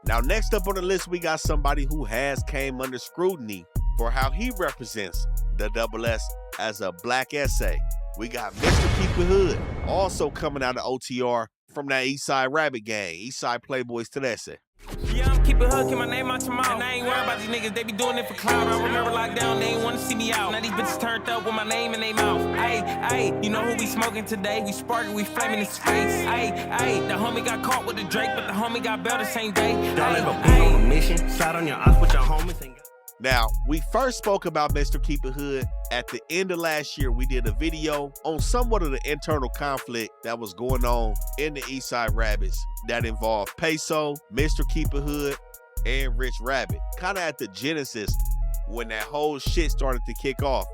Now, next up on the list, we got somebody who has came under scrutiny for how he represents the double S as a black essay. We got mr.keepithood, also coming out of OTR from that Eastside Rabbit gang, Eastside Playboys to that say. Yeah, I'm keep it hood, keep my name out your mouth. And I ain't worried about these niggas, they be doing it for clout. I remember lockdown, they ain't wanna see me out. Now these bitches turned up with my name in their mouth. Ayy, you know who we smoking today? We sparking, we flaming his face. Ayy, the homie got caught with the Drake, but the homie got bailed the same day. Don't ever be on a mission, slide on your ass with your homies and Now, we first spoke about Mr. Keep It Hood at the end of last year. We did a video on somewhat of the internal conflict that was going on in the Eastside Rabbits that involved Peso, Mr. Keep It Hood, and Rich Rabbit. Kind of at the genesis when that whole shit started to kick off.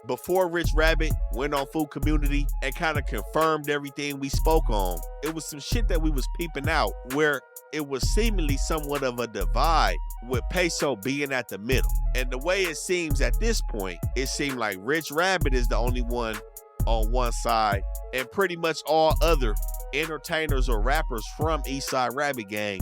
Before Rich Rabbit went on Food Community and kind of confirmed everything we spoke on, it was some shit that we was peeping out where it was seemingly somewhat of a divide with Peso being at the middle. And the way it seems at this point, it seemed like Rich Rabbit is the only one on one side and pretty much all other entertainers or rappers from Eastside Rabbit Gang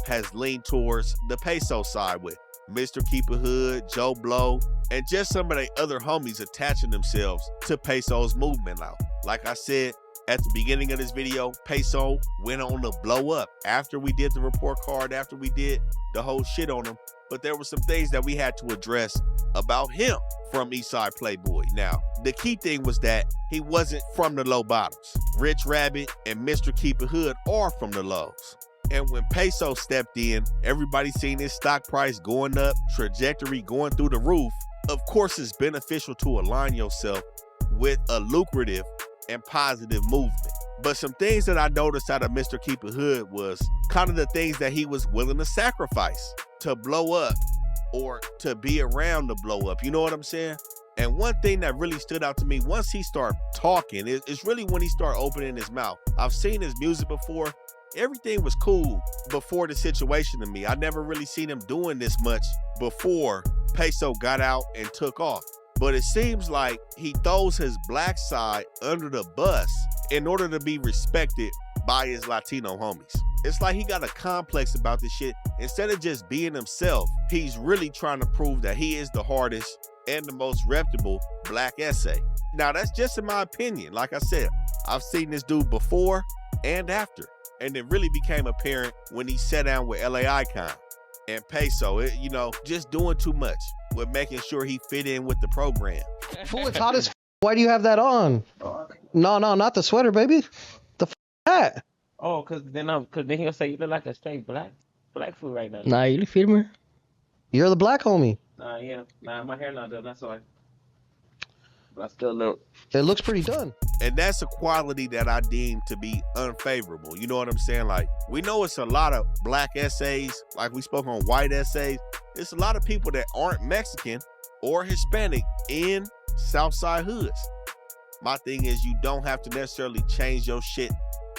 has leaned towards the Peso side with Mr. Keep It Hood, Joe Blow, and just some of the other homies attaching themselves to Peso's movement now. Like I said at the beginning of this video, Peso went on to blow up after we did the report card, after we did the whole shit on him. But there were some things that we had to address about him from Eastside Playboy. Now, the key thing was that he wasn't from the low bottoms. Rich Rabbit and Mr. Keep It Hood are from the lows. And when Peso stepped in, everybody seen his stock price going up, trajectory going through the roof. Of course, it's beneficial to align yourself with a lucrative and positive movement. But some things that I noticed out of Mr. Keep It Hood was kind of the things that he was willing to sacrifice to blow up or to be around to blow up. You know what I'm saying? And one thing that really stood out to me, once he started talking, it's really when he started opening his mouth. I've seen his music before. Everything was cool before the situation to me. I never really seen him doing this much before Peso got out and took off. But it seems like he throws his black side under the bus in order to be respected by his Latino homies. It's like he got a complex about this shit. Instead of just being himself, he's really trying to prove that he is the hardest and the most reputable black essay. Now, that's just in my opinion. Like I said, I've seen this dude before and after. And it really became apparent when he sat down with LA Icon and Peso, just doing too much with making sure he fit in with the program. Fool, it's hot as f. Why do you have that on? No, not the sweater, baby. The hat. Oh, cause then he'll say you look like a straight black fool right now. Nah, you look firmer. You're the black homie. Nah, my hair not done, that's why. But I still look. It looks pretty done. And that's a quality that I deem to be unfavorable. You know what I'm saying? Like, we know it's a lot of black essays, like we spoke on white essays. It's a lot of people that aren't Mexican or Hispanic in Southside hoods. My thing is, you don't have to necessarily change your shit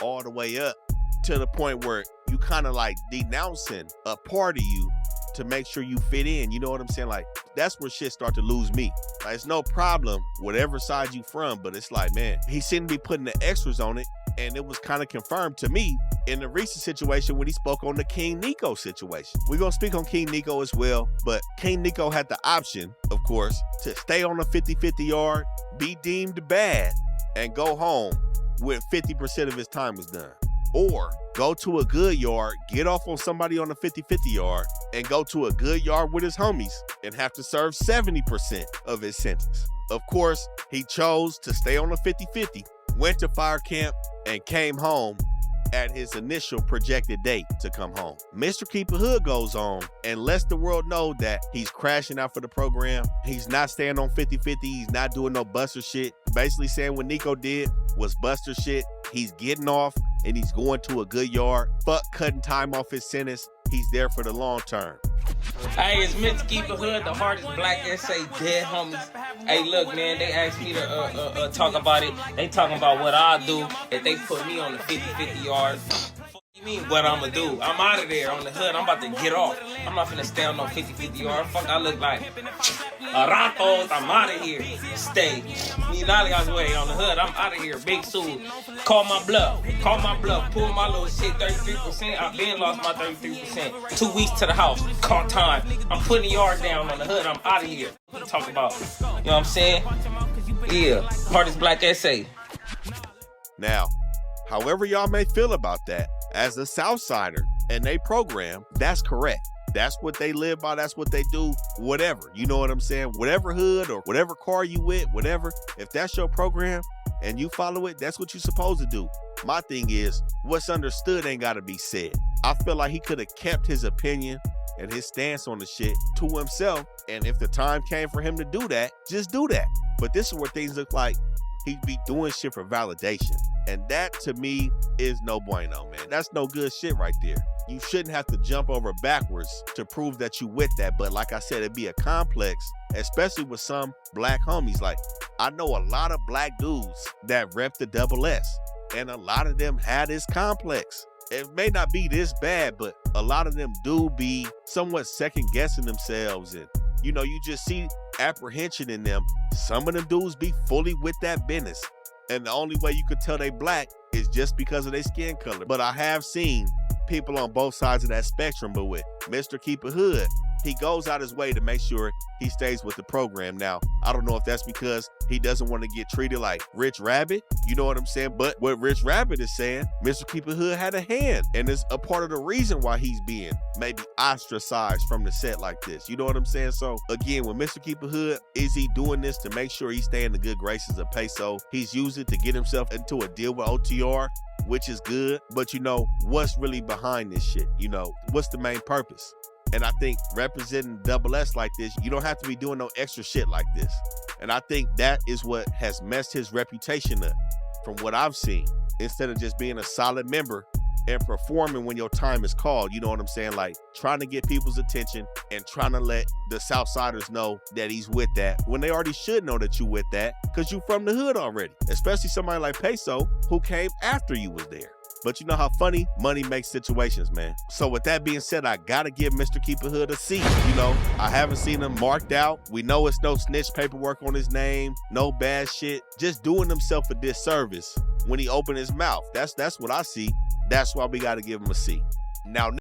all the way up to the point where you kind of like denouncing a part of you to make sure you fit in. You know what I'm saying? Like, that's where shit start to lose me. Like, it's no problem whatever side you from, but it's like, man, he seemed to be putting the extras on it, and it was kind of confirmed to me in the recent situation when he spoke on the King Nico situation. We're gonna speak on King Nico as well, but King Nico had the option, of course, to stay on the 50-50 yard, be deemed bad, and go home when 50% of his time was done. Or go to a good yard, get off on somebody on the 50-50 yard, and go to a good yard with his homies and have to serve 70% of his sentence. Of course, he chose to stay on the 50-50, went to fire camp, and came home at his initial projected date to come home. Mr. Keep It Hood goes on and lets the world know that he's crashing out for the program. He's not staying on 50-50. He's not doing no buster shit. Basically saying what Nico did was buster shit. He's getting off and he's going to a good yard. Fuck cutting time off his sentence. He's there for the long term. Hey, it's Mr. Keep It Hood, the hardest black essay dead homies. Hey, look, man, they asked me to talk about it. They talking about what I'll do if they put me on the 50-50 yard. What I'm gonna do? I'm out of there on the hood. I'm about to get off. I'm not finna stay on no 50-50 yard. Fuck, I look like Ratos. I'm out of here. Stay. Nalia's way on the hood. I'm out of here. Big Sue. Call my bluff. Call my bluff. Pull my little shit. 33%. I've been lost my 33%. 2 weeks to the house. Call time. I'm putting the yard down on the hood. I'm out of here. Talk about, you know what I'm saying? Yeah. Hardest black essay. Now, however y'all may feel about that, as a Southsider and they program, that's correct. That's what they live by. That's what they do. Whatever. You know what I'm saying? Whatever hood or whatever car you with, whatever. If that's your program and you follow it, that's what you're supposed to do. My thing is, what's understood ain't got to be said. I feel like he could have kept his opinion and his stance on the shit to himself. And if the time came for him to do that, just do that. But this is where things look like he'd be doing shit for validation. And that, to me, is no bueno, man. That's no good shit right there. You shouldn't have to jump over backwards to prove that you with that. But like I said, it'd be a complex, especially with some black homies. Like, I know a lot of black dudes that rep the double S, and a lot of them had this complex. It may not be this bad, but a lot of them do be somewhat second guessing themselves. And, you know, you just see apprehension in them. Some of them dudes be fully with that business. And the only way you could tell they black is just because of their skin color. But I have seen people on both sides of that spectrum. But with Mr. Keep It Hood, he goes out his way to make sure he stays with the program. Now, I don't know if that's because he doesn't want to get treated like Rich Rabbit. You know what I'm saying? But what Rich Rabbit is saying, Mr. Keep It Hood had a hand. And it's a part of the reason why he's being maybe ostracized from the set like this. You know what I'm saying? So again, with Mr. Keep It Hood, is he doing this to make sure he stay in the good graces of Peso? He's used it to get himself into a deal with OTR, which is good. But you know, what's really behind this shit? You know, what's the main purpose? And I think representing double S like this, you don't have to be doing no extra shit like this. And I think that is what has messed his reputation up from what I've seen. Instead of just being a solid member and performing when your time is called, you know what I'm saying? Like trying to get people's attention and trying to let the Southsiders know that he's with that when they already should know that you with that because you from the hood already, especially somebody like Peso who came after you was there. But you know how funny money makes situations, man. So with that being said, I gotta give Mr. Keep It Hood a C. You know, I haven't seen him marked out. We know it's no snitch paperwork on his name, no bad shit. Just doing himself a disservice when he opened his mouth. That's what I see. That's why we gotta give him a C. Now,